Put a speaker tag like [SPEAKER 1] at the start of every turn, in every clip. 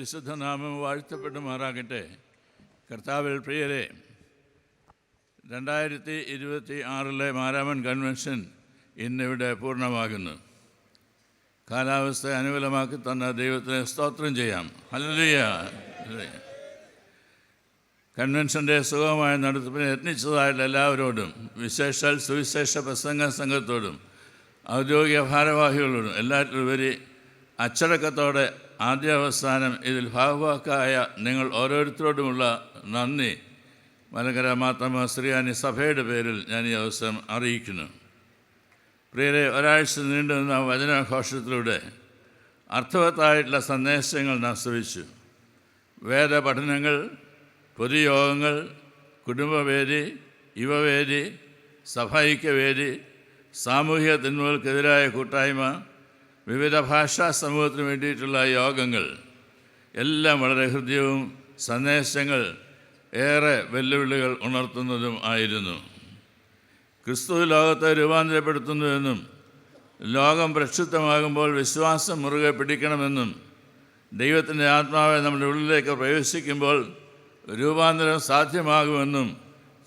[SPEAKER 1] പരിശുദ്ധ നാമം വാഴ്ത്തപ്പെടുമാറാകട്ടെ. കർത്താവിൽ പ്രിയരെ, 2026 മാരാമൺ കൺവെൻഷൻ ഇന്നിവിടെ പൂർണ്ണമാകുന്നു. കാലാവസ്ഥ അനുകൂലമാക്കി തന്ന ദൈവത്തിന് സ്തോത്രം ചെയ്യാം. ഹല്ലേലൂയ. കൺവെൻഷൻ്റെ സുഗമമായ നടത്തിപ്പിന് യത്നിച്ചതായിട്ടുള്ള എല്ലാവരോടും, വിശേഷാൽ സുവിശേഷ പ്രസംഗ സംഘത്തോടും ഔദ്യോഗിക ഭാരവാഹികളോടും എല്ലാറ്റിലുപരി അച്ചടക്കത്തോടെ ആദ്യാവസാനം ഇതിൽ ഭാഗവാക്കായ നിങ്ങൾ ഓരോരുത്തരോടുമുള്ള നന്ദി മലങ്കര മാർത്തോമാ ശ്രീയാനി സഭയുടെ പേരിൽ ഞാൻ ഈ അവസരം അറിയിക്കുന്നു. പ്രിയരെ, ഒരാഴ്ച നീണ്ടുനിന്ന വചനഘോഷത്തിലൂടെ അർത്ഥവത്തായിട്ടുള്ള സന്ദേശങ്ങൾ നാം ശ്രവിച്ചു. വേദപഠനങ്ങൾ, പൊതുയോഗങ്ങൾ, കുടുംബവേദി, യുവവേദി, സഭൈക്യവേദി, സാമൂഹിക തിന്മകൾക്കെതിരായ കൂട്ടായ്മ, വിവിധ ഭാഷാ സമൂഹത്തിന് വേണ്ടിയിട്ടുള്ള യോഗങ്ങൾ എല്ലാം വളരെ ഹൃദ്യവും സന്ദേശങ്ങൾ ഏറെ വെല്ലുവിളികൾ ഉണർത്തുന്നതും ആയിരുന്നു. ക്രിസ്തു ലോകത്തെ രൂപാന്തരപ്പെടുത്തുന്നുവെന്നും ലോകം പ്രക്ഷുബ്ധമാകുമ്പോൾ വിശ്വാസം മുറുകെ പിടിക്കണമെന്നും ദൈവത്തിൻ്റെ ആത്മാവെ നമ്മുടെ ഉള്ളിലേക്ക് പ്രവേശിക്കുമ്പോൾ രൂപാന്തരം സാധ്യമാകുമെന്നും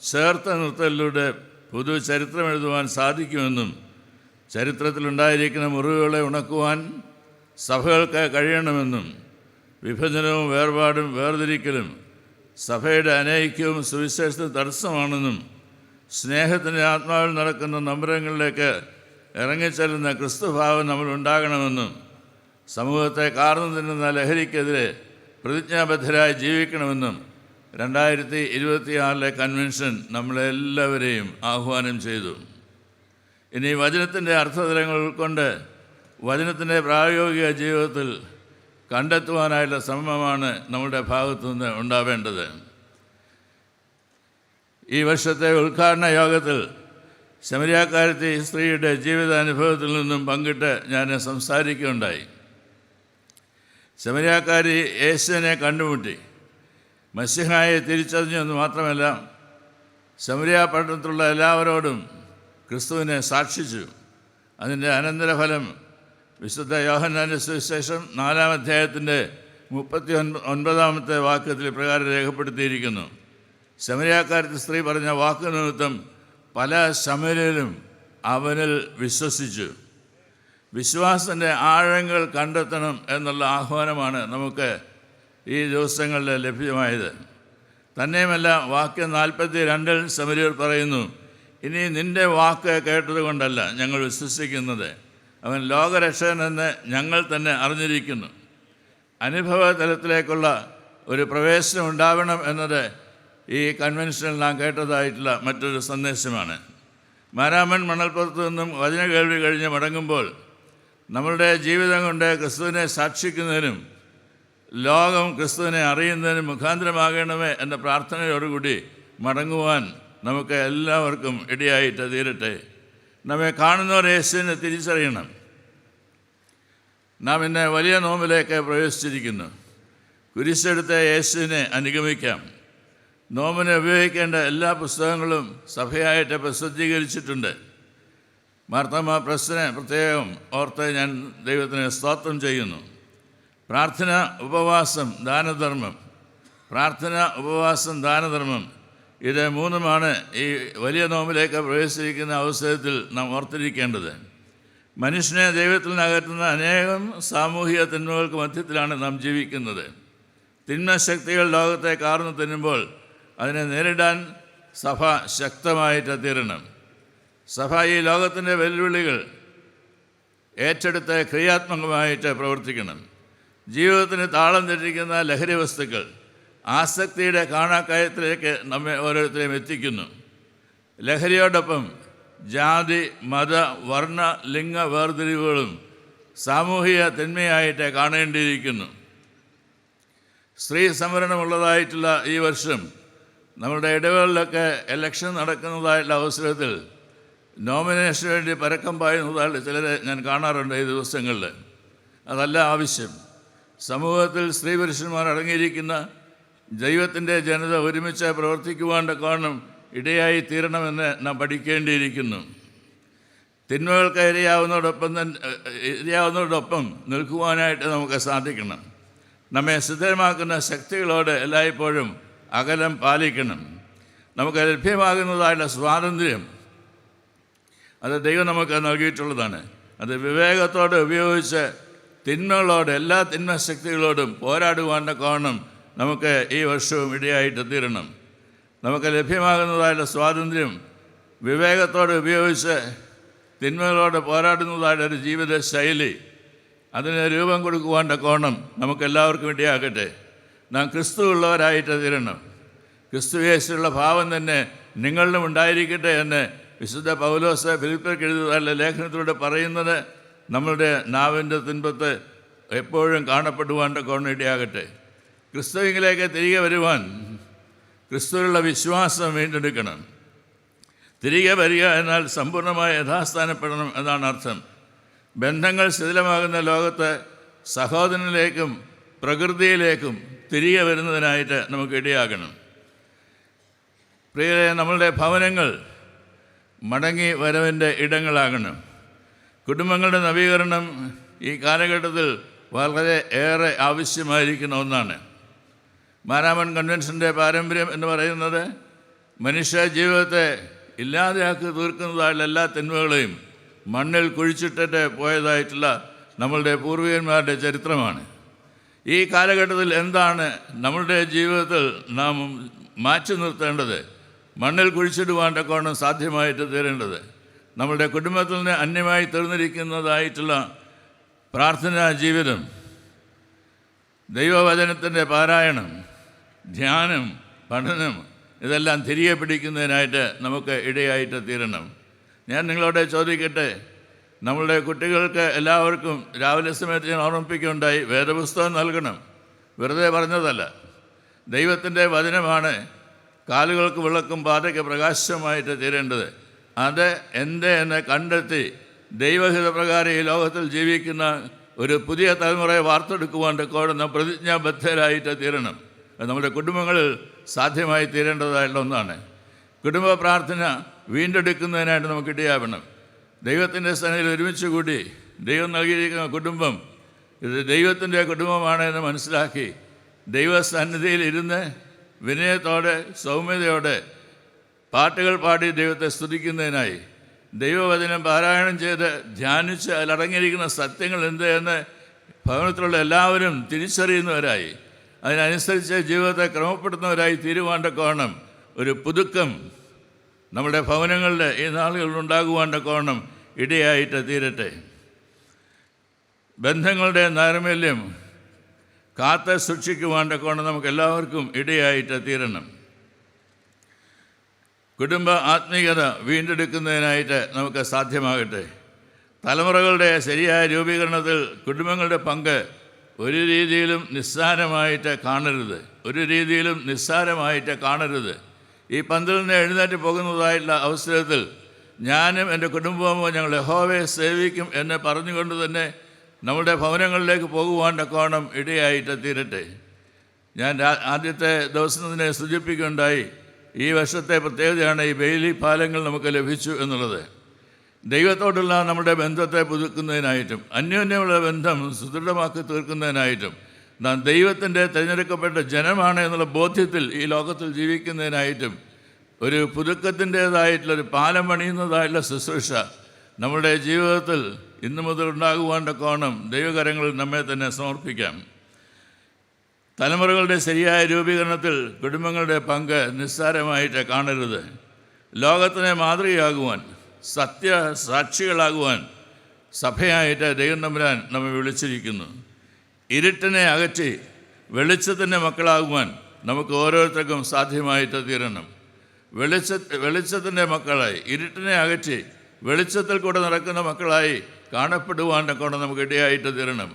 [SPEAKER 1] ചേർത്ത നിർത്തലിലൂടെ പുതു ചരിത്രം എഴുതുവാൻ സാധിക്കുമെന്നും ചരിത്രത്തിലുണ്ടായിരിക്കുന്ന മുറിവുകളെ ഉണക്കുവാൻ സഭകൾക്ക് കഴിയണമെന്നും വിഭജനവും വേർപാടും വേർതിരിക്കലും സഭയുടെ അനൈക്യവും സുവിശേഷത്തിന് തടസ്സമാണെന്നും സ്നേഹത്തിൻ്റെ ആത്മാവിൽ നടക്കുന്ന നമ്പരങ്ങളിലേക്ക് ഇറങ്ങിച്ചെല്ലുന്ന ക്രിസ്തുഭാവം നമ്മളുണ്ടാകണമെന്നും സമൂഹത്തെ കാർന്നു തിന്നുന്ന ലഹരിക്കെതിരെ പ്രതിജ്ഞാബദ്ധരായി ജീവിക്കണമെന്നും 2026 കൺവെൻഷൻ നമ്മളെല്ലാവരെയും ആഹ്വാനം ചെയ്തു. ഇനി വചനത്തിൻ്റെ അർത്ഥതലങ്ങൾ ഉൾക്കൊണ്ട് വചനത്തിൻ്റെ പ്രായോഗിക ജീവിതത്തിൽ കണ്ടെത്തുവാനായുള്ള ശ്രമമാണ് നമ്മുടെ ഭാഗത്തു നിന്ന് ഉണ്ടാവേണ്ടത്. ഈ വർഷത്തെ ഉദ്ഘാടന യോഗത്തിൽ ശമരിയാക്കാരത്തി സ്ത്രീയുടെ ജീവിതാനുഭവത്തിൽ നിന്നും പങ്കിട്ട് ഞാൻ സംസാരിക്കുകയുണ്ടായി. ശമരിയാക്കാരി യേശുവിനെ കണ്ടുമുട്ടി മശിഹായെ തിരിച്ചറിഞ്ഞു എന്ന് മാത്രമല്ല, ശമരിയ പട്ടണത്തിലുള്ള എല്ലാവരോടും ക്രിസ്തുവിനെ സാക്ഷിച്ചു. അതിൻ്റെ അനന്തരഫലം വിശുദ്ധ യോഹന്നാൻ്റെ സുവിശേഷം 4-ാം അധ്യായത്തിൻ്റെ 39-ാമത്തെ വാക്യത്തിൽ പ്രകാരം രേഖപ്പെടുത്തിയിരിക്കുന്നു. ശമരിയാക്കാരത്തി സ്ത്രീ പറഞ്ഞ വാക്ക് നിമിത്തം പല ശമര്യരും അവനിൽ വിശ്വസിച്ചു. വിശ്വാസത്തിൻ്റെ ആഴങ്ങൾ കണ്ടെത്തണം എന്നുള്ള ആഹ്വാനമാണ് നമുക്ക് ഈ ദിവസങ്ങളിൽ ലഭ്യമായത്. തന്നെയുമല്ല, വാക്യം 42-ൽ ശമര്യർ പറയുന്നു, ഇനി നിൻ്റെ വാക്ക് കേട്ടതുകൊണ്ടല്ല ഞങ്ങൾ വിശ്വസിക്കുന്നത്, അവൻ ലോകരക്ഷകനെന്ന് ഞങ്ങൾ തന്നെ അറിഞ്ഞിരിക്കുന്നു. അനുഭവ തലത്തിലേക്കുള്ള ഒരു പ്രവേശനം ഉണ്ടാവണം എന്നത് ഈ കൺവെൻഷനിൽ നാം കേട്ടതായിട്ടുള്ള മറ്റൊരു സന്ദേശമാണ്. മാരാമൺ മണൽപ്പുറത്തു നിന്നും വചന കേൾവി കഴിഞ്ഞ് മടങ്ങുമ്പോൾ നമ്മളുടെ ജീവിതം കൊണ്ട് ക്രിസ്തുവിനെ സാക്ഷിക്കുന്നതിനും ലോകം ക്രിസ്തുവിനെ അറിയുന്നതിനും മുഖാന്തരമാകണമേ എന്ന പ്രാർത്ഥനയോടുകൂടി മടങ്ങുവാൻ നമുക്ക് എല്ലാവർക്കും ഇടയായിട്ട് തീരട്ടെ. നമ്മെ കാണുന്നവർ യേശുവിനെ തിരിച്ചറിയണം. നാം ഇന്ന് വലിയ നോമ്പിലേക്ക് പ്രവേശിച്ചിരിക്കുന്നു. കുരിശെടുത്ത യേശുവിനെ അനുഗമിക്കാം. നോമ്പിന് ഉപയോഗിക്കേണ്ട എല്ലാ പുസ്തകങ്ങളും സഭയായിട്ട് പ്രസിദ്ധീകരിച്ചിട്ടുണ്ട്. മാർത്തോമാ പ്രസ്സിനെ പ്രത്യേകം ഓർത്ത് ഞാൻ ദൈവത്തിന് സ്തോത്രം ചെയ്യുന്നു. പ്രാർത്ഥന, ഉപവാസം, ദാനധർമ്മം. പ്രാർത്ഥന, ഉപവാസം, ദാനധർമ്മം, ഇത് മൂന്നുമാണ് ഈ വലിയ നോമ്പിലേക്ക് പ്രവേശിക്കുന്ന അവസരത്തിൽ നാം ഓർത്തിരിക്കേണ്ടത്. മനുഷ്യനെ ദൈവത്തിൽ നിന്ന് അകറ്റുന്ന അനേകം സാമൂഹിക തിന്മകൾക്ക് മധ്യത്തിലാണ് നാം ജീവിക്കുന്നത്. തിന്മശക്തികൾ ലോകത്തെ കാർന്നു തിന്നുമ്പോൾ അതിനെ നേരിടാൻ സഭ ശക്തമായിട്ട് തീരണം. സഭ ഈ ലോകത്തിൻ്റെ വെല്ലുവിളികൾ ഏറ്റെടുത്ത് ക്രിയാത്മകമായിട്ട് പ്രവർത്തിക്കണം. ജീവിതത്തിന് താളം തെറ്റിക്കുന്ന ലഹരി വസ്തുക്കൾ ആസക്തിയുടെ കാണാക്കയത്തിലേക്ക് നമ്മെ ഓരോരുത്തരെയും എത്തിക്കുന്നു. ലഹരിയോടൊപ്പം ജാതി, മത, വർണ്ണ, ലിംഗ വേർതിരിവുകളും സാമൂഹിക തിന്മയായിട്ട് കാണേണ്ടിയിരിക്കുന്നു. സ്ത്രീ സംവരണമുള്ളതായിട്ടുള്ള ഈ വർഷം നമ്മുടെ ഇടവേളിലൊക്കെ ഇലക്ഷൻ നടക്കുന്നതായിട്ടുള്ള അവസരത്തിൽ നോമിനേഷന് വേണ്ടി പരക്കം പായുന്നതായിട്ട് ചിലരെ ഞാൻ കാണാറുണ്ട് ഈ ദിവസങ്ങളിൽ. അതല്ല ആവശ്യം. സമൂഹത്തിൽ സ്ത്രീ പുരുഷന്മാർ അടങ്ങിയിരിക്കുന്ന ദൈവത്തിൻ്റെ ജനത ഒരുമിച്ച് പ്രവർത്തിക്കുവാൻ്റെ കാരണം ഇടയായി തീരണമെന്ന് നാം പഠിക്കേണ്ടിയിരിക്കുന്നു. തിന്മകൾക്ക് ഇരയാവുന്നതോടൊപ്പം നിൽക്കുവാനായിട്ട് നമുക്ക് സാധിക്കണം. നമ്മെ സിദ്ധമാക്കുന്ന ശക്തികളോട് എല്ലായ്പ്പോഴും അകലം പാലിക്കണം. നമുക്ക് ലഭ്യമാകുന്നതായുള്ള സ്വാതന്ത്ര്യം അത് ദൈവം നമുക്ക് നൽകിയിട്ടുള്ളതാണ്. അത് വിവേകത്തോടെ ഉപയോഗിച്ച് തിന്മകളോട്, എല്ലാ തിന്മ ശക്തികളോടും പോരാടുവാൻ്റെ കോണം നമുക്ക് ഈ വർഷവും ഇടയായിട്ട് തീരണം. നമുക്ക് ലഭ്യമാകുന്നതായുള്ള സ്വാതന്ത്ര്യം വിവേകത്തോടെ ഉപയോഗിച്ച് തിന്മകളോട് പോരാടുന്നതായുള്ള ഒരു ജീവിത ശൈലി, അതിന് രൂപം കൊടുക്കുവാൻ്റെ കോണം നമുക്കെല്ലാവർക്കും ഇടയാകട്ടെ. നാം ക്രിസ്തു ഉള്ളവരായിട്ട് തീരണം. ക്രിസ്തു യേശുവിലുള്ള ഭാവം തന്നെ നിങ്ങളിലും ഉണ്ടായിരിക്കട്ടെ എന്ന് വിശുദ്ധ പൗലോസ് ഫിലിപ്പിയർക്ക് എഴുതിയ ലേഖനത്തിലൂടെ പറയുന്നത് നമ്മളുടെ നാവിൻ്റെ തുൻപത്ത് എപ്പോഴും കാണപ്പെടുവാൻ്റെ കോണം ഇടയാകട്ടെ. ക്രിസ്തുവിലേക്ക് തിരികെ വരുവാൻ ക്രിസ്തുവിലുള്ള വിശ്വാസം വീണ്ടെടുക്കണം. തിരികെ വരിക എന്നാൽ സമ്പൂർണ്ണമായി യഥാസ്ഥാനപ്പെടണം എന്നാണ് അർത്ഥം. ബന്ധങ്ങൾ ശിഥിലമാകുന്ന ലോകത്ത് സഹോദരനിലേക്കും പ്രകൃതിയിലേക്കും തിരികെ വരുന്നതിനായിട്ട് നമുക്ക് ഇടയാകണം. പ്രിയരെ, നമ്മളുടെ ഭവനങ്ങൾ മടങ്ങി വരവിൻ്റെ ഇടങ്ങളാകണം. കുടുംബങ്ങളുടെ നവീകരണം ഈ കാലഘട്ടത്തിൽ വളരെ ഏറെ ആവശ്യമായിരിക്കുന്ന ഒന്നാണ്. മാരാമൺ കൺവെൻഷൻ്റെ പാരമ്പര്യം എന്ന് പറയുന്നത് മനുഷ്യ ജീവിതത്തെ ഇല്ലാതെയാക്കി തീർക്കുന്നതായുള്ള എല്ലാ തിന്മകളെയും മണ്ണിൽ കുഴിച്ചിട്ടിട്ട് പോയതായിട്ടുള്ള നമ്മളുടെ പൂർവികന്മാരുടെ ചരിത്രമാണ്. ഈ കാലഘട്ടത്തിൽ എന്താണ് നമ്മളുടെ ജീവിതത്തിൽ നാം മാറ്റി നിർത്തേണ്ടത്, മണ്ണിൽ കുഴിച്ചിടുവാൻ്റെ കോണം സാധ്യമായിട്ട് തീരേണ്ടത്? നമ്മളുടെ കുടുംബത്തിൽ നിന്ന് അന്യമായി തീർന്നിരിക്കുന്നതായിട്ടുള്ള പ്രാർത്ഥനാ ജീവിതം, ദൈവവചനത്തിൻ്റെ പാരായണം, ധ്യാനം, പഠനം, ഇതെല്ലാം തിരികെ പിടിക്കുന്നതിനായിട്ട് നമുക്ക് ഇടയായിട്ട് തീരണം. ഞാൻ നിങ്ങളോട് ചോദിക്കട്ടെ, നമ്മളുടെ കുട്ടികൾക്ക് എല്ലാവർക്കും രാവിലെ സമയത്ത് ഞാൻ ഓർമ്മിപ്പിക്കുകയുണ്ടായി, വേദപുസ്തകം നൽകണം. വെറുതെ പറഞ്ഞതല്ല. ദൈവത്തിൻ്റെ വചനമാണ് കാലുകൾക്ക് വിളക്കും പാതയ്ക്ക് പ്രകാശമായിട്ട് തീരേണ്ടത്. അത് എന്ന് കണ്ടെത്തി ദൈവഹിതപ്രകാരം ഈ ലോകത്തിൽ ജീവിക്കുന്ന ഒരു പുതിയ തലമുറയെ വാർത്തെടുക്കുവാൻ്റെ കോടം നാം പ്രതിജ്ഞാബദ്ധരായിട്ട് തീരണം. അത് നമ്മുടെ കുടുംബങ്ങളിൽ സാധ്യമായി തീരേണ്ടതായിട്ടുള്ള ഒന്നാണ്. കുടുംബ പ്രാർത്ഥന വീണ്ടെടുക്കുന്നതിനായിട്ട് നമുക്ക് ഇടയാവണം. ദൈവത്തിൻ്റെ സന്നിധിയിൽ ഒരുമിച്ച് കൂടി ദൈവം നൽകിയിരിക്കുന്ന കുടുംബം ഇത് ദൈവത്തിൻ്റെ കുടുംബമാണ് എന്ന് മനസ്സിലാക്കി ദൈവസന്നിധിയിൽ ഇരുന്ന് വിനയത്തോടെ സൗമ്യതയോടെ പാട്ടുകൾ പാടി ദൈവത്തെ സ്തുതിക്കുന്നതിനായി ദൈവവചനം പാരായണം ചെയ്ത് ധ്യാനിച്ച് അതിലടങ്ങിയിരിക്കുന്ന സത്യങ്ങൾ എന്ത് എന്ന് ഭവനത്തിലുള്ള എല്ലാവരും തിരിച്ചറിയുന്നവരായി അതിനനുസരിച്ച് ജീവിതത്തെ ക്രമപ്പെടുത്തുന്നവരായി തീരുവാൻ്റെ കോണം ഒരു പുതുക്കം നമ്മുടെ ഭവനങ്ങളിൽ ഈ നാളുകളിൽ ഉണ്ടാകുവാൻ്റെ കോണം ഇടയായിട്ട് തീരട്ടെ. ബന്ധങ്ങളുടെ നൈർമല്യം കാത്ത് സൂക്ഷിക്കുവാൻ്റെ കോണം നമുക്ക് എല്ലാവർക്കും ഇടയായിട്ട് തീരണം. കുടുംബ ആത്മീയത വീണ്ടെടുക്കുന്നതിനായിട്ട് നമുക്ക് സാധ്യമാകട്ടെ. തലമുറകളുടെ ശരിയായ രൂപീകരണത്തിൽ കുടുംബങ്ങളുടെ പങ്ക് ഒരു രീതിയിലും നിസ്സാരമായിട്ട് കാണരുത്. ഈ പന്തിൽ നിന്ന് എഴുന്നേറ്റ് പോകുന്നതായിട്ടുള്ള അവസരത്തിൽ ഞാനും എൻ്റെ കുടുംബവും ഞങ്ങൾ യഹോവയെ സേവിക്കും എന്ന് പറഞ്ഞുകൊണ്ട് തന്നെ നമ്മുടെ ഭവനങ്ങളിലേക്ക് പോകുവാൻ്റെ കോണം ഇടയായിട്ട് തീരട്ടെ. ഞാൻ ആദ്യത്തെ ദിവസം തന്നെ സൂചിപ്പിക്കുകയുണ്ടായി, ഈ വർഷത്തെ പ്രത്യേകതയാണ് ഈ ബെയിലി പാലങ്ങൾ നമുക്ക് ലഭിച്ചു എന്നുള്ളത്. ദൈവത്തോടുള്ള നമ്മുടെ ബന്ധത്തെ പുതുക്കുന്നതിനായിട്ടും അന്യോന്യമുള്ള ബന്ധം സുദൃഢമാക്കി തീർക്കുന്നതിനായിട്ടും നാം ദൈവത്തിൻ്റെ തിരഞ്ഞെടുക്കപ്പെട്ട ജനമാണ് എന്നുള്ള ബോധ്യത്തിൽ ഈ ലോകത്തിൽ ജീവിക്കുന്നതിനായിട്ടും ഒരു പുതുക്കത്തിൻ്റേതായിട്ടുള്ളൊരു പാലം പണിയുന്നതായിട്ടുള്ള ശുശ്രൂഷ നമ്മുടെ ജീവിതത്തിൽ ഇന്നു മുതൽ ഉണ്ടാകുവാൻ്റെ കോണം ദൈവകരങ്ങളിൽ നമ്മെ തന്നെ സമർപ്പിക്കാം. തലമുറകളുടെ ശരിയായ രൂപീകരണത്തിൽ കുടുംബങ്ങളുടെ പങ്ക് നിസ്സാരമായിട്ട് കാണരുത്. ലോകത്തിനെ മാതൃകയാകുവാൻ, സത്യസാക്ഷികളാകുവാൻ സഭയായിട്ട് ദൈവം തമ്പുരാൻ നമ്മെ വിളിച്ചിരിക്കുന്നു. ഇരുട്ടിനെ അകറ്റി വെളിച്ചത്തിൻ്റെ മക്കളാകുവാൻ നമുക്ക് ഓരോരുത്തർക്കും സാധ്യമായിട്ട് തീരണം. വെളിച്ചത്തിൻ്റെ മക്കളായി, ഇരുട്ടിനെ അകറ്റി വെളിച്ചത്തിൽ കൂടെ നടക്കുന്ന മക്കളായി കാണപ്പെടുവാൻ്റെ കൊണ്ട് നമുക്ക് ഇടയായിട്ട് തീരണം.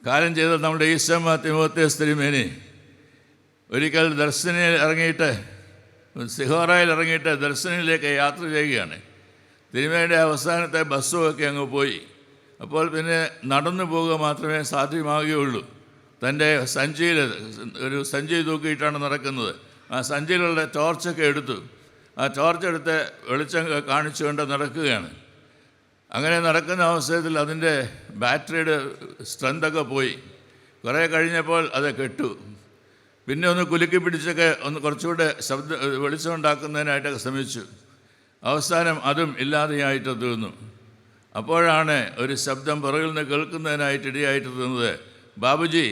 [SPEAKER 1] കാര്യം ചെയ്ത നമ്മുടെ ഈശോമ്മ തിമോത്തിയോസ് തിരുമേനി ഒരിക്കൽ സിഹോറയിൽ ഇറങ്ങിയിട്ട് ദർശനയിലേക്ക് യാത്ര ചെയ്യുകയാണ്. തിരുമേനിയുടെ അവസാനത്തെ ബസ്സുമൊക്കെ അങ്ങ് പോയി. അപ്പോൾ പിന്നെ നടന്നു പോവുക മാത്രമേ സാധ്യമാകുകയുള്ളൂ. തൻ്റെ ഒരു സഞ്ചി തൂക്കിയിട്ടാണ് നടക്കുന്നത്. ആ സഞ്ചിയിലുള്ള ടോർച്ചൊക്കെ എടുത്തു. ആ ടോർച്ചെടുത്ത് വെളിച്ചം കാണിച്ചുകൊണ്ട് നടക്കുകയാണ്. അങ്ങനെ നടക്കുന്ന അവസരത്തിൽ അതിൻ്റെ ബാറ്ററിയുടെ സ്ട്രെങ്തൊക്കെ പോയി. കുറേ കഴിഞ്ഞപ്പോൾ അത് കെട്ടു. പിന്നെ ഒന്ന് കുലുക്കി പിടിച്ചൊക്കെ ഒന്ന് കുറച്ചുകൂടെ വെളിച്ചമുണ്ടാക്കുന്നതിനായിട്ടൊക്കെ ശ്രമിച്ചു. അവസാനം അതും ഇല്ലാതെയായിട്ട് തീർന്നു. അപ്പോഴാണ് ഒരു ശബ്ദം പുറകിൽ നിന്ന് കേൾക്കുന്നതിനായിട്ട് ഇടയായിട്ട് തീർന്നത്, ബാബുജി,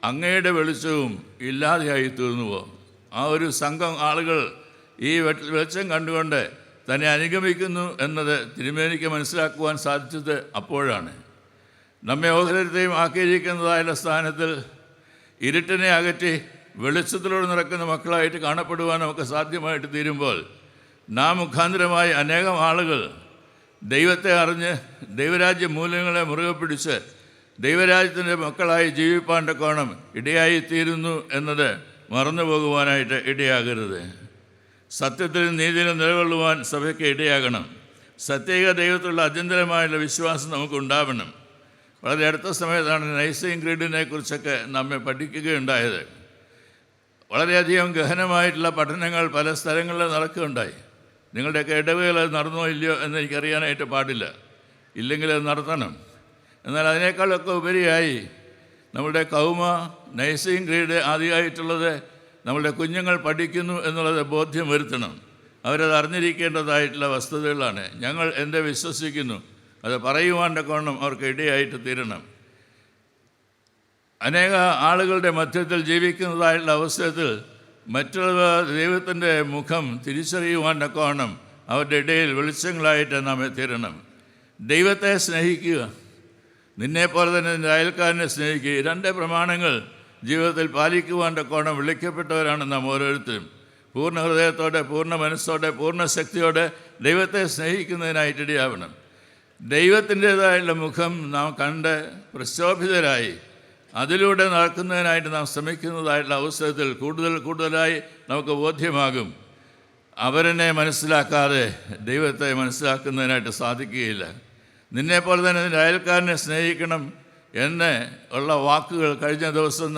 [SPEAKER 1] അങ്ങയുടെ വെളിച്ചവും ഇല്ലാതെയായി തീർന്നുവോ? ആ ഒരു സംഘം ആളുകൾ ഈ വെളിച്ചം കണ്ടുകൊണ്ട് തന്നെ അനുഗമിക്കുന്നു എന്നത് തിരുമേനിക്ക് മനസ്സിലാക്കുവാൻ സാധിച്ചത് അപ്പോഴാണ്. നമ്മെ ഓരോരുത്തരെയും ആക്കിയിരിക്കുന്നതായുള്ള സ്ഥാനത്തിൽ ഇരുട്ടിനെ അകറ്റി വെളിച്ചത്തിലൂടെ നടക്കുന്ന മക്കളായിട്ട് കാണപ്പെടുവാൻ നമുക്ക് സാധ്യമായിട്ട് തീരുമ്പോൾ നാം മുഖാന്തരമായി അനേകം ആളുകൾ ദൈവത്തെ അറിഞ്ഞ് ദൈവരാജ്യ മൂല്യങ്ങളെ മുറുകെ പിടിച്ച് ദൈവരാജ്യത്തിൻ്റെ മക്കളായി ജീവിപ്പാൻ തക്കോണം ഇടയായിത്തീരുന്നു എന്നത് മറന്നു പോകുവാനായിട്ട് ഇടയാകരുത്. സത്യത്തിലും നീതിയിലും നിലകൊള്ളുവാൻ സഭയ്ക്ക് ഇടയാകണം. സത്യേക ദൈവത്തിലുള്ള അചഞ്ചലമായുള്ള വിശ്വാസം നമുക്കുണ്ടാവണം. വളരെ അടുത്ത സമയത്താണ് നൈസീൻ ക്രീഡിനെ കുറിച്ചൊക്കെ നമ്മെ പഠിക്കുകയുണ്ടായത്. വളരെയധികം ഗഹനമായിട്ടുള്ള പഠനങ്ങൾ പല സ്ഥലങ്ങളിൽ നടക്കുകയുണ്ടായി. നിങ്ങളുടെയൊക്കെ ഇടവുകൾ നടന്നോ ഇല്ലയോ എന്ന് എനിക്കറിയാനായിട്ട് പാടില്ല, ഇല്ലെങ്കിൽ അത് നടത്തണം. എന്നാൽ അതിനേക്കാളൊക്കെ ഉപരിയായി നമ്മളുടെ കൗമ നൈസീൻ ക്രീഡ് ആദ്യമായിട്ടുള്ളത് നമ്മളുടെ കുഞ്ഞുങ്ങൾ പഠിക്കുന്നു എന്നുള്ളത് ബോധ്യം വരുത്തണം. അവരത് അറിഞ്ഞിരിക്കേണ്ടതായിട്ടുള്ള വസ്തുതകളാണ്. ഞങ്ങൾ എന്ത് വിശ്വസിക്കുന്നു അത് പറയുവാൻ തക്കവണ്ണം അവർക്ക് ഇടയായിട്ട് തീരണം. അനേക ആളുകളുടെ മധ്യത്തിൽ ജീവിക്കുന്നതായിട്ടുള്ള അവസരത്തിൽ മറ്റുള്ള ദൈവത്തിൻ്റെ മുഖം തിരിച്ചറിയുവാൻ തക്കവണ്ണം അവരുടെ ഇടയിൽ വെളിച്ചങ്ങളായിട്ട് നാം തീരണം. ദൈവത്തെ സ്നേഹിക്കുക, നിന്നെപ്പോലെ തന്നെ നിൻ്റെ അയൽക്കാരനെ സ്നേഹിക്കുക. ഈ രണ്ട് പ്രമാണങ്ങൾ ജീവിതത്തിൽ പാലിക്കുവാൻ തക്കവണ്ണം വിളിക്കപ്പെട്ടവരാണ് നാം ഓരോരുത്തരും. പൂർണ്ണ ഹൃദയത്തോടെ, പൂർണ്ണ മനസ്സോടെ, പൂർണ്ണ ശക്തിയോടെ ദൈവത്തെ സ്നേഹിക്കുന്നതിനായിട്ടിടയാവണം. ദൈവത്തിൻ്റേതായുള്ള മുഖം നാം കണ്ട് പ്രശോഭിതരായി അതിലൂടെ നടക്കുന്നതിനായിട്ട് നാം ശ്രമിക്കുന്നതായിട്ടുള്ള അവസരത്തിൽ കൂടുതലായി നമുക്ക് ബോധ്യമാകും. അവരനെ മനസ്സിലാക്കാതെ ദൈവത്തെ മനസ്സിലാക്കുന്നതിനായിട്ട് സാധിക്കുകയില്ല. നിന്നെപ്പോലെ തന്നെ നിൻ്റെ അയൽക്കാരനെ സ്നേഹിക്കണം എന്ന് ഉള്ള വാക്കുകൾ കഴിഞ്ഞ ദിവസം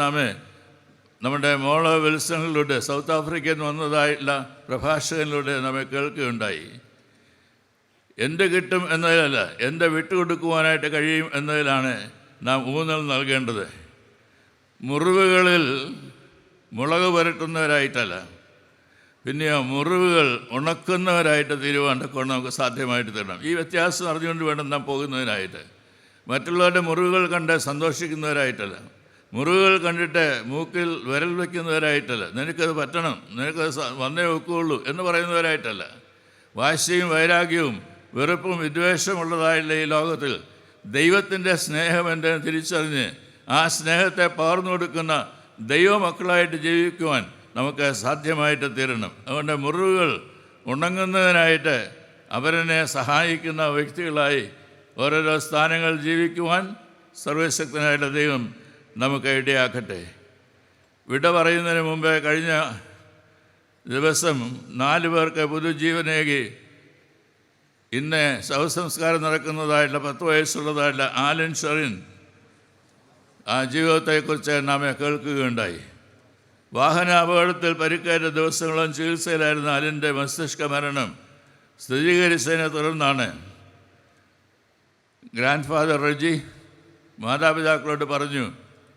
[SPEAKER 1] നമ്മുടെ മോളോ വിൽസണിലൂടെ സൗത്ത് ആഫ്രിക്കയിൽ നിന്ന് വന്നതായിട്ടുള്ള പ്രഭാഷകനിലൂടെ നമ്മെ കേൾക്കുകയുണ്ടായി. എന്ത് കിട്ടും എന്നതിലല്ല, എന്ത് വിട്ടുകൊടുക്കുവാനായിട്ട് കഴിയും എന്നതിലാണ് നാം ഊന്നൽ നൽകേണ്ടത്. മുറിവുകളിൽ മുളക് പുരട്ടുന്നവരായിട്ടല്ല, പിന്നെയോ മുറിവുകൾ ഉണക്കുന്നവരായിട്ട് തീരുവാൻ കൊണ്ട് നമുക്ക് സാധ്യമായിട്ട് തരണം. ഈ വ്യത്യാസം അറിഞ്ഞുകൊണ്ട് വേണം നാം പോകുന്നതിനായിട്ട്. മറ്റുള്ളവരുടെ മുറിവുകൾ കണ്ട് സന്തോഷിക്കുന്നവരായിട്ടല്ല, മുറിവുകൾ കണ്ടിട്ട് മൂക്കിൽ വിരൽ വയ്ക്കുന്നവരായിട്ടല്ല, നിനക്കത് പറ്റണം, നിനക്കത് വന്നേ വെക്കുകയുള്ളൂ എന്ന് പറയുന്നവരായിട്ടല്ല. വാശിയും വൈരാഗ്യവും വെറുപ്പും വിദ്വേഷമുള്ളതായുള്ള ഈ ലോകത്തിൽ ദൈവത്തിൻ്റെ സ്നേഹം എന്തെന്ന് തിരിച്ചറിഞ്ഞ് ആ സ്നേഹത്തെ പകർന്നു കൊടുക്കുന്ന ദൈവമക്കളായിട്ട് ജീവിക്കുവാൻ നമുക്ക് സാധ്യമായിട്ട് തീരണം. അതുകൊണ്ട് മുറിവുകൾ ഉണങ്ങുന്നതിനായിട്ട് അവരെന്നെ സഹായിക്കുന്ന വ്യക്തികളായി ഓരോരോ സ്ഥാനങ്ങൾ ജീവിക്കുവാൻ സർവശക്തനായിട്ട് ദൈവം നമുക്ക് ഇടയാക്കട്ടെ. വിട പറയുന്നതിന് മുമ്പേ കഴിഞ്ഞ ദിവസം 4 പേർക്ക് പുതുജീവനേകി ഇന്ന് ശവസംസ്കാരം നടക്കുന്നതായിട്ടുള്ള 10 വയസ്സുള്ളതായിട്ടുള്ള ആലൻ ഷെറിൻ ആ ജീവിതത്തെക്കുറിച്ച് നാം കേൾക്കുകയുണ്ടായി. വാഹന അപകടത്തിൽ പരിക്കേറ്റ ദിവസങ്ങളും ചികിത്സയിലായിരുന്ന ആലിൻ്റെ മസ്തിഷ്ക മരണം സ്ഥിരീകരിച്ചതിനെ തുടർന്നാണ് ഗ്രാൻഡ് ഫാദർ റെജി മാതാപിതാക്കളോട് പറഞ്ഞു,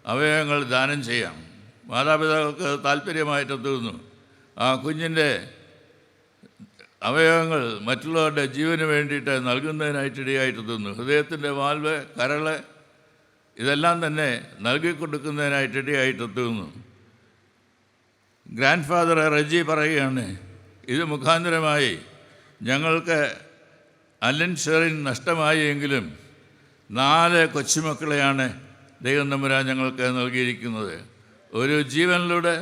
[SPEAKER 1] അവയവങ്ങൾ ദാനം ചെയ്യാം. മാതാപിതാക്കൾക്ക് താല്പര്യമായിട്ട് തീർന്നു. ആ കുഞ്ഞിൻ്റെ അവയവങ്ങൾ മറ്റുള്ളവരുടെ ജീവന് വേണ്ടിയിട്ട് നൽകുന്നതിനായിട്ടിടയായിട്ട് തീർന്നു. ഹൃദയത്തിൻ്റെ വാൽവ്, കരള് ഇതെല്ലാം തന്നെ നൽകിക്കൊടുക്കുന്നതിനായിട്ടിടയായിട്ട് തീർന്നു. ഗ്രാൻഡ് ഫാദർ റെജി പറയുകയാണ്, ഇത് മുഖാന്തരമായി ഞങ്ങൾക്ക് അലൻ ഷെറിൻ നഷ്ടമായി എങ്കിലും 4 കൊച്ചുമക്കളെയാണ് ദൈവം തമ്പുരാൻ ഞങ്ങൾക്ക് നൽകിയിരിക്കുന്നത്. ഒരു ജീവനിലൂടെ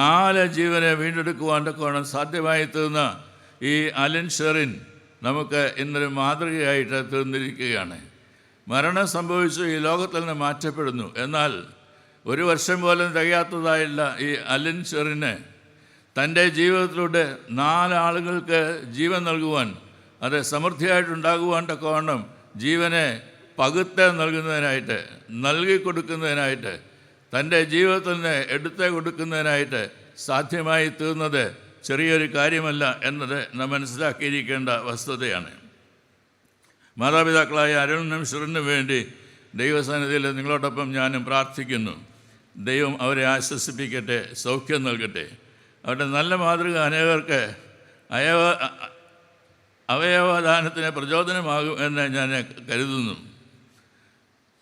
[SPEAKER 1] 4 ജീവനെ വീണ്ടെടുക്കുവാൻ തക്കവണ്ണം സാധ്യമായി തീർന്ന ഈ അലൻ ഷെറിൻ നമുക്ക് ഇന്നൊരു മാതൃകയായിട്ട് തീർന്നിരിക്കുകയാണ്. മരണം സംഭവിച്ചു ഈ ലോകത്തിൽ നിന്ന് മാറ്റപ്പെടുന്നു. എന്നാൽ 1 വർഷം പോലും തികയാത്തതായുള്ള ഈ അലൻ ഷെറിന് തൻ്റെ ജീവിതത്തിലൂടെ 4 ആളുകൾക്ക് ജീവൻ നൽകുവാൻ, അത് സമൃദ്ധിയായിട്ടുണ്ടാകുവാൻ തക്കവണ്ണം ജീവനെ പകുത്ത് നൽകുന്നതിനായിട്ട്, നൽകിക്കൊടുക്കുന്നതിനായിട്ട്, തൻ്റെ ജീവിതത്തിൽ നിന്ന് എടുത്ത് കൊടുക്കുന്നതിനായിട്ട് സാധ്യമായി തീർന്നത് ചെറിയൊരു കാര്യമല്ല എന്നത് നാം മനസ്സിലാക്കിയിരിക്കേണ്ട വസ്തുതയാണ്. മാതാപിതാക്കളായ അരുണിനും ഷെറിനും വേണ്ടി ദൈവസന്നിധിയിൽ നിങ്ങളോടൊപ്പം ഞാനും പ്രാർത്ഥിക്കുന്നു. ദൈവം അവരെ ആശ്വസിപ്പിക്കട്ടെ, സൗഖ്യം നൽകട്ടെ. അവരുടെ നല്ല മാതൃക അനേകർക്ക് അവയവദാനത്തിന് പ്രചോദനമാകും എന്ന് ഞാൻ കരുതുന്നു.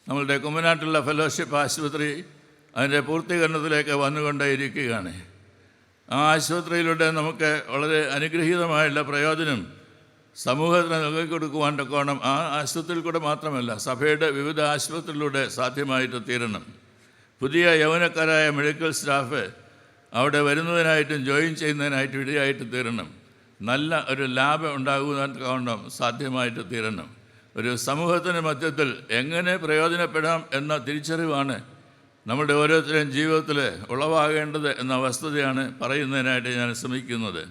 [SPEAKER 1] നമ്മളുടെ കുമ്മനാട്ടിലുള്ള ഫെലോഷിപ്പ് ആശുപത്രി അതിൻ്റെ പൂർത്തീകരണത്തിലേക്ക് വന്നുകൊണ്ടേയിരിക്കുകയാണ്. ആ ആശുപത്രിയിലൂടെ നമുക്ക് വളരെ അനുഗ്രഹീതമായുള്ള പ്രയോജനം സമൂഹത്തിന് നൽകിക്കൊടുക്കുവാൻ തക്കോണം ആ ആശുപത്രിയിൽ കൂടെ മാത്രമല്ല, സഭയുടെ വിവിധ ആശുപത്രിയിലൂടെ സാധ്യമായിട്ട് തീരണം. പുതിയ യൗവനക്കാരായ മെഡിക്കൽ സ്റ്റാഫ് അവിടെ വരുന്നതിനായിട്ടും ജോയിൻ ചെയ്യുന്നതിനായിട്ടും ഇടയായിട്ട് തീരണം. നല്ല ഒരു ലാഭം ഉണ്ടാകുവാൻ തക്കോണം സാധ്യമായിട്ട് തീരണം. ഒരു സമൂഹത്തിൻ്റെ മധ്യത്തിൽ എങ്ങനെ പ്രയോജനപ്പെടാം എന്ന തിരിച്ചറിവാണ് നമ്മുടെ ഓരോരുത്തരുടെയും ജീവിതത്തിൽ ഉളവാകേണ്ടത് എന്ന വസ്തുതയാണ് പറയുന്നതിനായിട്ട് ഞാൻ ശ്രമിക്കുന്നത്.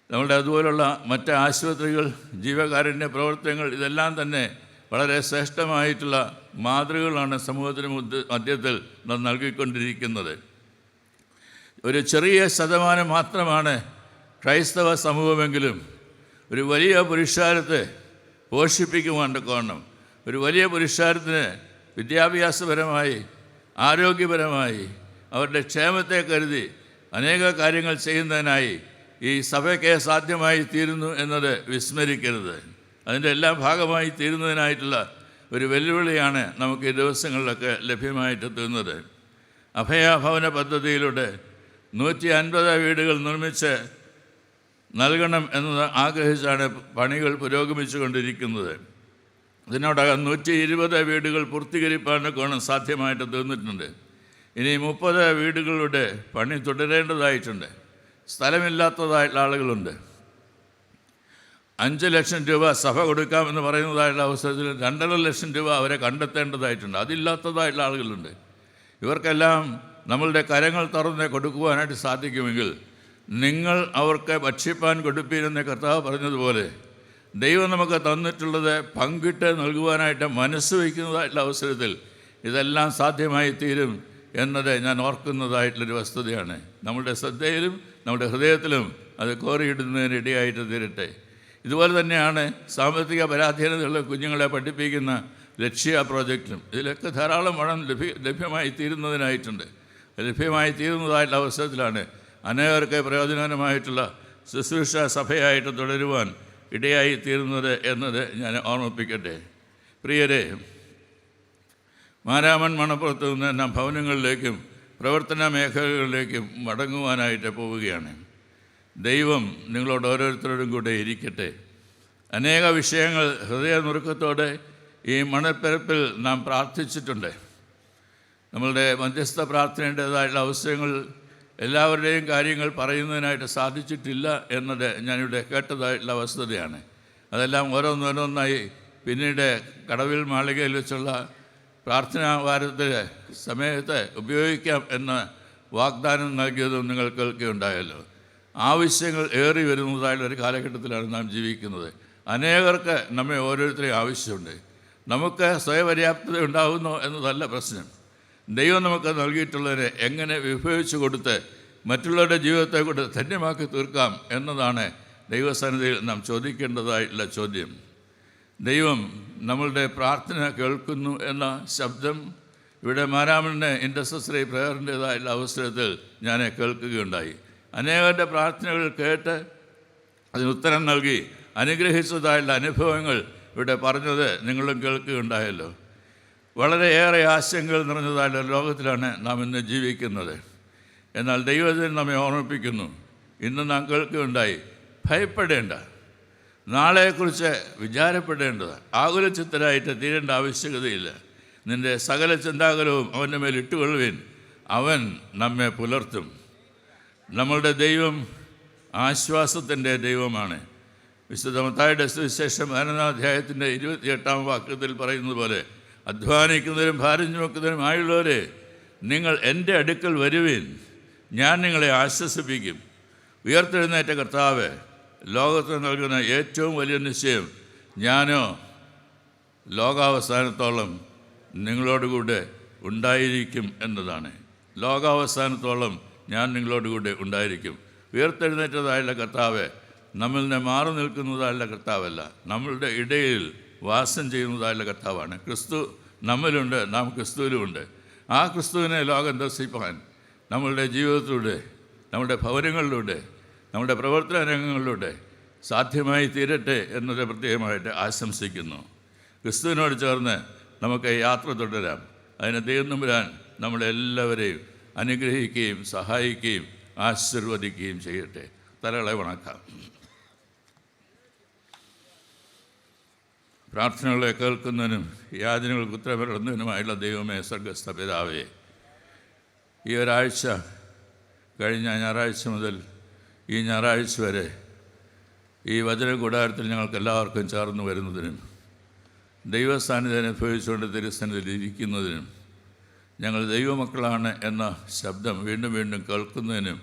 [SPEAKER 1] നമ്മുടെ അതുപോലുള്ള മറ്റ് ആശുപത്രികൾ, ജീവകാരുണ്യ പ്രവർത്തനങ്ങൾ, ഇതെല്ലാം തന്നെ വളരെ ശ്രേഷ്ഠമായിട്ടുള്ള മാതൃകകളാണ് സമൂഹത്തിന് മധ്യത്തിൽ നൽകിക്കൊണ്ടിരിക്കുന്നത്. ഒരു ചെറിയ ശതമാനം മാത്രമാണ് ക്രൈസ്തവ സമൂഹമെങ്കിലും ഒരു വലിയ പുരുഷാരത്തെ പോഷിപ്പിക്കുവാൻ തക്കവണ്ണം, ഒരു വലിയ പുരുഷാരത്തിന് വിദ്യാഭ്യാസപരമായി, ആരോഗ്യപരമായി, അവരുടെ ക്ഷേമത്തെ കരുതി അനേക കാര്യങ്ങൾ ചെയ്യുന്നതിനായി ഈ സഭയ്ക്ക് സാധ്യമായി തീരുന്നു എന്നത് വിസ്മരിക്കരുത്. അതിൻ്റെ എല്ലാം ഭാഗമായി തീരുന്നതിനായിട്ടുള്ള ഒരു വെല്ലുവിളിയാണ് നമുക്ക് ഈ ദിവസങ്ങളിലൊക്കെ ലഭ്യമായിട്ട് തീർന്നത്. അഭയഭവന പദ്ധതിയിലൂടെ 150 വീടുകൾ നിർമ്മിച്ച് നൽകണം എന്നത് ആഗ്രഹിച്ചാണ് പണികൾ പുരോഗമിച്ചു കൊണ്ടിരിക്കുന്നത്. ഇതിനോടകം 120 വീടുകൾ പൂർത്തീകരിക്കാനൊക്കെ സാധ്യമായിട്ട് തീർന്നിട്ടുണ്ട്. ഇനി 30 വീടുകളുടെ പണി തുടരേണ്ടതായിട്ടുണ്ട്. സ്ഥലമില്ലാത്തതായിട്ടുള്ള ആളുകളുണ്ട്. 5 ലക്ഷം രൂപ സഭ കൊടുക്കാമെന്ന് പറയുന്നതായിട്ടുള്ള അവസരത്തിൽ 2.5 ലക്ഷം രൂപ അവരെ കണ്ടെത്തേണ്ടതായിട്ടുണ്ട്. അതില്ലാത്തതായിട്ടുള്ള ആളുകളുണ്ട്. ഇവർക്കെല്ലാം നമ്മളുടെ കരങ്ങൾ തുറന്ന് കൊടുക്കുവാനായിട്ട് സാധിക്കുമെങ്കിൽ നിങ്ങൾ അവർക്ക് ഭക്ഷിപ്പാൻ കൊടുപ്പീരെന്ന് കർത്താവ് പറഞ്ഞതുപോലെ ദൈവം നമുക്ക് തന്നിട്ടുള്ളത് പങ്കിട്ട് നൽകുവാനായിട്ട് മനസ്സ് വയ്ക്കുന്നതായിട്ടുള്ള അവസരത്തിൽ ഇതെല്ലാം സാധ്യമായി തീരും എന്നത് ഞാൻ ഓർക്കുന്നതായിട്ടുള്ളൊരു വസ്തുതയാണ്. നമ്മുടെ ശ്രദ്ധയിലും നമ്മുടെ ഹൃദയത്തിലും അത് കോറിയിടുന്നതിന് ഇടയായിട്ട് തീരട്ടെ. ഇതുപോലെ തന്നെയാണ് സാമ്പത്തിക പരാധീനതയുള്ള കുഞ്ഞുങ്ങളെ പഠിപ്പിക്കുന്ന ലക്ഷ്യ പ്രോജക്റ്റും. ഇതിലൊക്കെ ധാരാളം പണം ലഭ്യമായി തീരുന്നതിനായിട്ടുണ്ട്. ലഭ്യമായി തീരുന്നതായിട്ടുള്ള അവസരത്തിലാണ് അനേകർക്ക് പ്രയോജനകരമായിട്ടുള്ള ശുശ്രൂഷ സഭയായിട്ട് തുടരുവാൻ ഇടയായി തീരുന്നത് എന്നത് ഞാൻ ഓർമ്മിപ്പിക്കട്ടെ. പ്രിയരെ, മാരാമൺ മണപ്പുറത്ത് നിന്ന് നാം ഭവനങ്ങളിലേക്കും പ്രവർത്തന മേഖലകളിലേക്കും മടങ്ങുവാനായിട്ട് പോവുകയാണ്. ദൈവം നിങ്ങളോട് ഓരോരുത്തരോടും കൂടെ ഇരിക്കട്ടെ. അനേക വിഷയങ്ങൾ ഹൃദയനുറുക്കത്തോടെ ഈ മണൽപ്പരപ്പിൽ നാം പ്രാർത്ഥിച്ചിട്ടുണ്ട്. നമ്മളുടെ മധ്യസ്ഥ പ്രാർത്ഥനയുടേതായിട്ടുള്ള അവസരങ്ങൾ എല്ലാവരുടെയും കാര്യങ്ങൾ പറയുന്നതിനായിട്ട് സാധിച്ചിട്ടില്ല എന്നത് ഞാനിവിടെ കേട്ടതായിട്ടുള്ള വസ്തുതയാണ്. അതെല്ലാം ഓരോന്നോരോന്നായി പിന്നീട് കടവിൽ മാളികയിൽ വെച്ചുള്ള പ്രാർത്ഥനാ വാരത്തിലെ സമയത്ത് ഉപയോഗിക്കാം എന്ന വാഗ്ദാനം നൽകിയതും നിങ്ങൾ കേൾക്കുകയുണ്ടായല്ലോ. ആവശ്യങ്ങൾ ഏറി വരുന്നതായുള്ള ഒരു കാലഘട്ടത്തിലാണ് നാം ജീവിക്കുന്നത്. അനേകർക്ക് നമ്മെ ഓരോരുത്തരെയും ആവശ്യമുണ്ട്. നമുക്ക് സ്വയപര്യാപ്തത ഉണ്ടാകുന്നു എന്നതല്ല പ്രശ്നം. ദൈവം നമുക്ക് നൽകിയിട്ടുള്ളതിനെ എങ്ങനെ വിഭജിച്ചു കൊടുത്ത് മറ്റുള്ളവരുടെ ജീവിതത്തെ കൊണ്ട് ധന്യമാക്കി തീർക്കാം എന്നതാണ് ദൈവസന്നിധിയിൽ നാം ചോദിക്കേണ്ടതായിട്ടുള്ള ചോദ്യം. ദൈവം നമ്മളുടെ പ്രാർത്ഥന കേൾക്കുന്നു എന്ന ശബ്ദം ഇവിടെ മാരാമണിൻ്റെ ഇൻ്റർസെസറി പ്രയറിൻ്റേതായിട്ടുള്ള അവസരത്തിൽ ഞാൻ കേൾക്കുകയുണ്ടായി. അനേകരുടെ പ്രാർത്ഥനകൾ കേട്ട് അതിനുത്തരം നൽകി അനുഗ്രഹിച്ചതായുള്ള അനുഭവങ്ങൾ ഇവിടെ പറഞ്ഞത് നിങ്ങളും കേൾക്കുകയുണ്ടായല്ലോ. വളരെയേറെ ആശങ്കകൾ നിറഞ്ഞതായുള്ള ലോകത്തിലാണ് നാം ഇന്ന് ജീവിക്കുന്നത്. എന്നാൽ ദൈവത്തിന് നമ്മെ ഓർമ്മിപ്പിക്കുന്നു, ഇന്ന് നാം കേൾക്കുകയുണ്ടായി, ഭയപ്പെടേണ്ട, നാളെക്കുറിച്ച് വിചാരപ്പെടേണ്ടത്, ആകുലചിത്തരായിട്ട് തീരേണ്ട ആവശ്യകതയില്ല. നിൻ്റെ സകല ചിന്താകുലവും അവൻ്റെ മേൽ ഇട്ടുകൊള്ളുവിൻ, അവൻ നമ്മെ പുലർത്തും. നമ്മളുടെ ദൈവം ആശ്വാസത്തിൻ്റെ ദൈവമാണ്. വിശുദ്ധ മത്തായിയുടെ സുവിശേഷം 15-ാം അധ്യായത്തിൻ്റെ 28-ാം വാക്യത്തിൽ പറയുന്നത് പോലെ, അധ്വാനിക്കുന്നവരും ഭാരം ചുമക്കുന്നവരും ആയുള്ളവരെ, നിങ്ങൾ എൻ്റെ അടുക്കൽ വരുവിൻ, ഞാൻ നിങ്ങളെ ആശ്വസിപ്പിക്കും. ഉയർത്തെഴുന്നേറ്റ കർത്താവ് ലോകത്തിന് നൽകുന്ന ഏറ്റവും വലിയ നിശ്ചയം, ഞാനോ ലോകാവസാനത്തോളം നിങ്ങളോടുകൂടെ ഉണ്ടായിരിക്കും എന്നതാണ്. ലോകാവസാനത്തോളം ഞാൻ നിങ്ങളോടുകൂടെ ഉണ്ടായിരിക്കും. ഉയർത്തെഴുന്നേറ്റതായുള്ള കർത്താവ് നമ്മിൽ നിന്ന് മാറി നിൽക്കുന്നതായുള്ള കർത്താവല്ല, നമ്മളുടെ ഇടയിൽ വാസം ചെയ്യുന്നതായുള്ള കർത്താവാണ്. ക്രിസ്തു നമ്മിലുണ്ട്, നാം ക്രിസ്തുവിലുമുണ്ട്. ആ ക്രിസ്തുവിനെ ലോകം ദർശിപ്പാൻ നമ്മളുടെ ജീവിതത്തിലൂടെ, നമ്മുടെ ഭവനങ്ങളിലൂടെ, നമ്മുടെ പ്രവർത്തന രംഗങ്ങളിലൂടെ സാധ്യമായി തീരട്ടെ എന്നത് പ്രത്യേകമായിട്ട് ആശംസിക്കുന്നു. ക്രിസ്തുവിനോട് ചേർന്ന് നമുക്ക് യാത്ര തുടരാം. അതിന് ദൈവം തമ്പുരാൻ നമ്മളെല്ലാവരെയും അനുഗ്രഹിക്കുകയും സഹായിക്കുകയും ആശീർവദിക്കുകയും ചെയ്യട്ടെ. തലകളെ വണക്കാം. പ്രാർത്ഥനകളെ കേൾക്കുന്നതിനും യാചനകൾക്ക് ഉത്തരവിടുന്നതിനുമായുള്ള ദൈവമേ, സ്വർഗ്ഗസ്ഥ പിതാവേ, ഈ ഒരാഴ്ച കഴിഞ്ഞ ഞായറാഴ്ച മുതൽ ഈ ഞായറാഴ്ച വരെ ഈ വചന കൂടാരത്തിൽ ഞങ്ങൾക്ക് എല്ലാവർക്കും ചേർന്ന് വരുന്നതിനും ദൈവസാന്നിധ്യം അനുഭവിച്ചുകൊണ്ട് തിരുസന്നിധിയിൽ ഇരിക്കുന്നതിനും ഞങ്ങൾ ദൈവമക്കളാണ് എന്ന ശബ്ദം വീണ്ടും വീണ്ടും കേൾക്കുന്നതിനും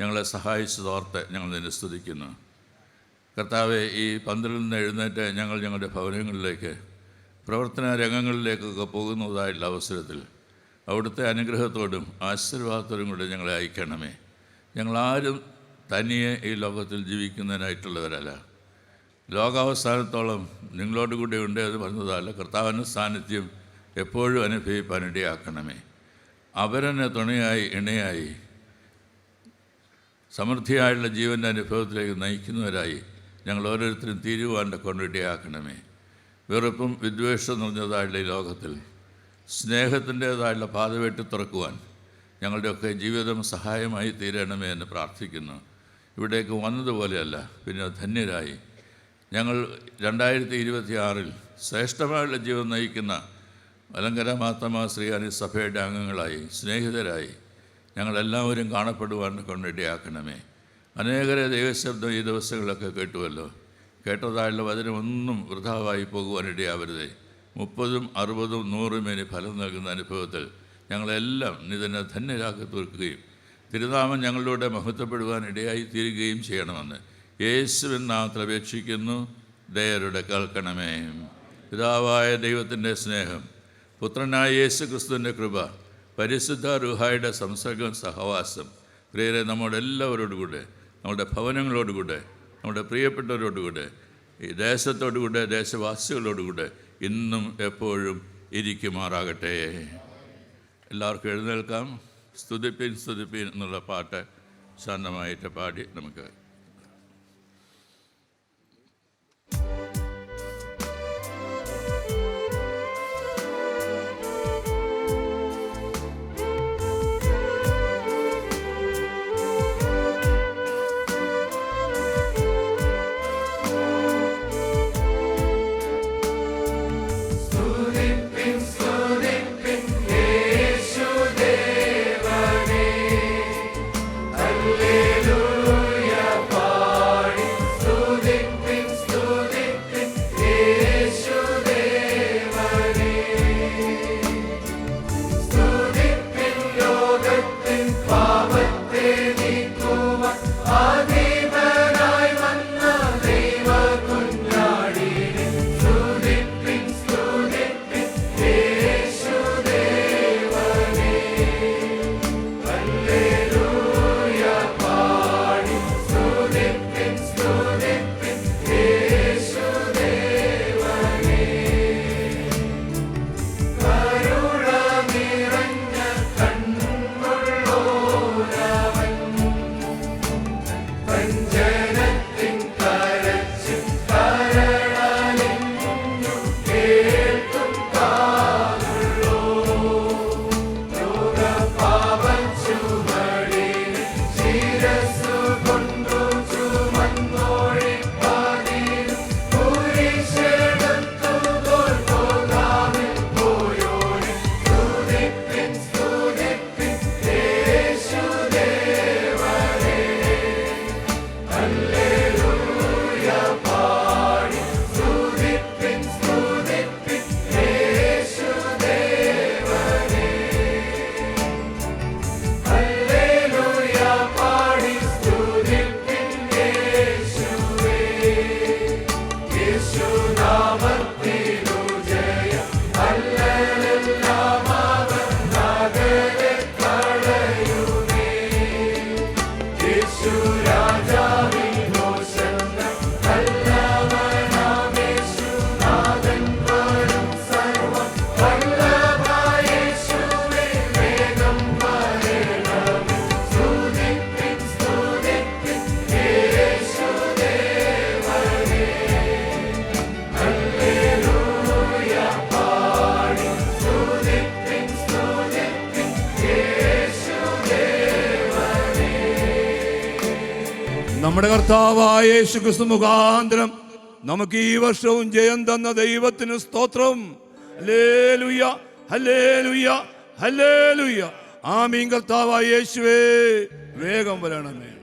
[SPEAKER 1] ഞങ്ങളെ സഹായിച്ചതോർത്ത് ഞങ്ങൾ നിന്നെ സ്തുതിക്കുന്നു. കർത്താവെ, ഈ 12 എഴുന്നേറ്റ് ഞങ്ങൾ ഞങ്ങളുടെ ഭവനങ്ങളിലേക്ക്, പ്രവർത്തന രംഗങ്ങളിലേക്കൊക്കെ പോകുന്നതായിട്ടുള്ള അവസരത്തിൽ അവിടുത്തെ അനുഗ്രഹത്തോടും ആശീർവാദത്തോടും കൂടെ ഞങ്ങളെ അയക്കണമേ. ഞങ്ങളാരും തനിയെ ഈ ലോകത്തിൽ ജീവിക്കുന്നതിനായിട്ടുള്ളവരല്ല. ലോകാവസാനത്തോളം നിങ്ങളോട് കൂടെ ഉണ്ട് എന്ന് പറഞ്ഞതല്ല, കർത്താവിൻ്റെ സാന്നിധ്യം എപ്പോഴും അനുഭവിപ്പാനിടയാക്കണമേ. അവരെന്നെ തുണയായി ഇണയായി സമൃദ്ധിയായുള്ള ജീവൻ്റെ അനുഭവത്തിലേക്ക് നയിക്കുന്നവരായി ഞങ്ങൾ ഓരോരുത്തരും തീരുവാൻ്റെ കൊണ്ടിടയാക്കണമേ. വെറുപ്പും വിദ്വേഷം നിറഞ്ഞതായുള്ള ഈ ലോകത്തിൽ സ്നേഹത്തിൻ്റേതായുള്ള പാത വെട്ടി തുറക്കുവാൻ ഞങ്ങളുടെയൊക്കെ ജീവിതം സഹായമായി തീരണമേ എന്ന് പ്രാർത്ഥിക്കുന്നു. ഇവിടേക്ക് വന്നതുപോലെയല്ല, പിന്നെ ധന്യരായി ഞങ്ങൾ 2026 ശ്രേഷ്ഠമായുള്ള ജീവിതം നയിക്കുന്ന മലങ്കര മാർത്തോമാ ശ്രീകാരി സഭയുടെ അംഗങ്ങളായി, സ്നേഹിതരായി ഞങ്ങളെല്ലാവരും കാണപ്പെടുവാൻ കൊണ്ടിടയാക്കണമേ. അനേകരെ ദൈവശബ്ദം ഈ ദിവസങ്ങളിലൊക്കെ കേട്ടുവല്ലോ. കേട്ടതായുള്ള വചനമൊന്നും വൃഥാവായി പോകുവാനിടയാവരുതേ. 30, 60, 100 മേനി ഫലം നൽകുന്ന അനുഭവത്തിൽ ഞങ്ങളെല്ലാം നിതന്നെ ധന്യരാക്കി തീർക്കുകയും തിരുനാമം ഞങ്ങളിലൂടെ മഹത്വപ്പെടുവാൻ ഇടയായി തീരുകയും ചെയ്യണമെന്ന് യേശുവിൻ നാമത്തിൽ അപേക്ഷിക്കുന്നു. ദയരുടെ കേൾക്കണമേ. പിതാവായ ദൈവത്തിൻ്റെ സ്നേഹം, പുത്രനായ യേശു ക്രിസ്തുവിൻ്റെ കൃപ, പരിശുദ്ധ റൂഹായുടെ സംസർഗം, സഹവാസം പ്രിയരെ നമ്മുടെ എല്ലാവരോടുകൂടെ, നമ്മുടെ ഭവനങ്ങളോടുകൂടെ, നമ്മുടെ പ്രിയപ്പെട്ടവരോടുകൂടെ, ഈ ദേശത്തോടുകൂടെ, ദേശവാസികളോടുകൂടെ ഇന്നും എപ്പോഴും ഇരിക്കുമാറാകട്ടെ. എല്ലാവർക്കും എഴുന്നേൽക്കാം. സ്തുതിപ്പിൻ സ്തുതിപ്പിൻ എന്നുള്ള പാട്ട് ശാന്തമായിട്ട് പാടി നമുക്ക്
[SPEAKER 2] നമ്മുടെ കർത്താവായ യേശുക്രിസ്തു മുഖാന്തരം നമുക്ക് ഈ വർഷവും ജയം തന്ന ദൈവത്തിന് സ്തോത്രം. ഹല്ലേലൂയ, ഹല്ലേലൂയ, ഹല്ലേലൂയ. ആമീൻ. കർത്താവായ യേശുവേ, വേഗം വരണമേ.